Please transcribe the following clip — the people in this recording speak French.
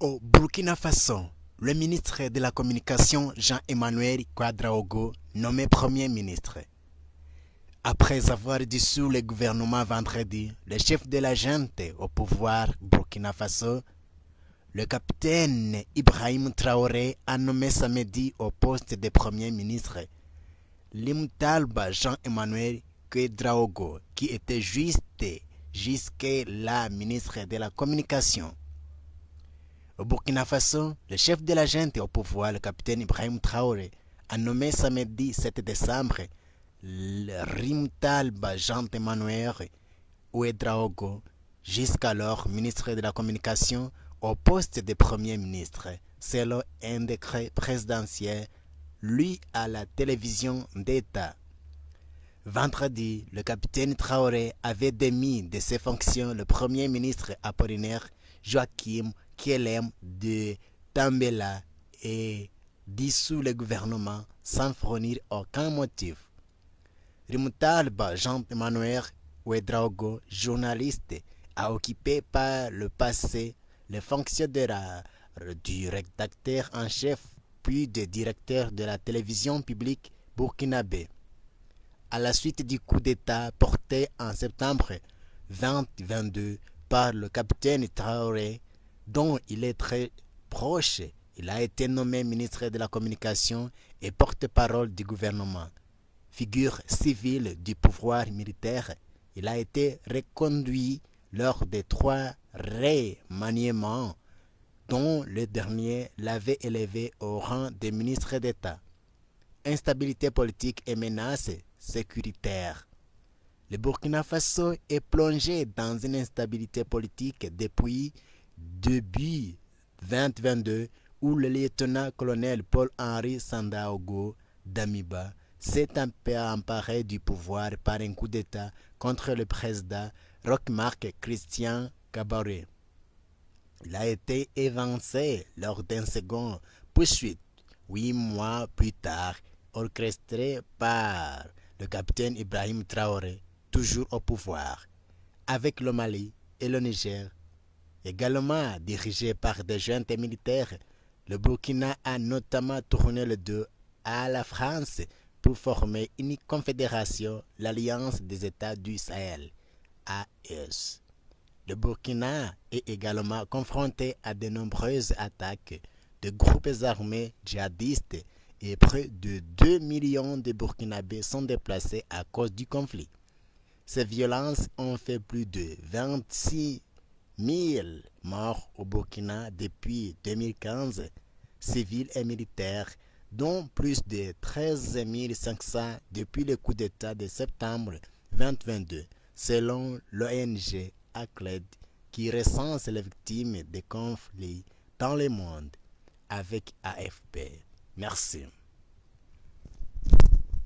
Au Burkina Faso, le ministre de la Communication Jean-Emmanuel Ouédraogo, nommé Premier ministre. Après avoir dissous le gouvernement vendredi, le chef de la junte au pouvoir Burkina Faso, le capitaine Ibrahim Traoré, a nommé samedi au poste de Premier ministre Limtalba Jean-Emmanuel Ouédraogo, qui était jusque-là ministre de la Communication. Au Burkina Faso, le chef de la junte au pouvoir, le capitaine Ibrahim Traoré, a nommé samedi 7 décembre Rimtalba Jean-Emmanuel Ouédraogo, jusqu'alors ministre de la Communication, au poste de Premier ministre, selon un décret présidentiel lu à la télévision d'État. Vendredi, le capitaine Traoré avait démis de ses fonctions le Premier ministre Apollinaire Joachim Kelem de Tambela et dissous le gouvernement sans fournir aucun motif. Rimtalba Jean-Emmanuel Ouédraogo, journaliste, a occupé par le passé les fonctions du rédacteur en chef puis de directeur de la télévision publique burkinabé. À la suite du coup d'État porté en septembre 2022 par le capitaine Traoré, dont il est très proche, il a été nommé ministre de la Communication et porte-parole du gouvernement. Figure civile du pouvoir militaire, il a été reconduit lors des 3 remaniements, dont le dernier l'avait élevé au rang de ministre d'État. Instabilité politique et menaces sécuritaires. Le Burkina Faso est plongé dans une instabilité politique depuis début 2022 où le lieutenant-colonel Paul-Henri Sandaogo Damiba s'est emparé du pouvoir par un coup d'État contre le président Roch-Marc Christian Kaboré. Il a été évincé lors d'un second poursuite 8 mois plus tard, orchestré par le capitaine Ibrahim Traoré, toujours au pouvoir, avec le Mali et le Niger. Également dirigé par des juntes militaires, le Burkina a notamment tourné le dos à la France pour former une confédération, l'Alliance des États du Sahel, AES. Le Burkina est également confronté à de nombreuses attaques de groupes armés djihadistes et près de 2 millions de Burkinabés sont déplacés à cause du conflit. Ces violences ont fait plus de 26 000 morts au Burkina depuis 2015, civils et militaires, dont plus de 13 500 depuis le coup d'État de septembre 2022, selon l'ONG ACLED, qui recense les victimes des conflits dans le monde avec AFP. Merci.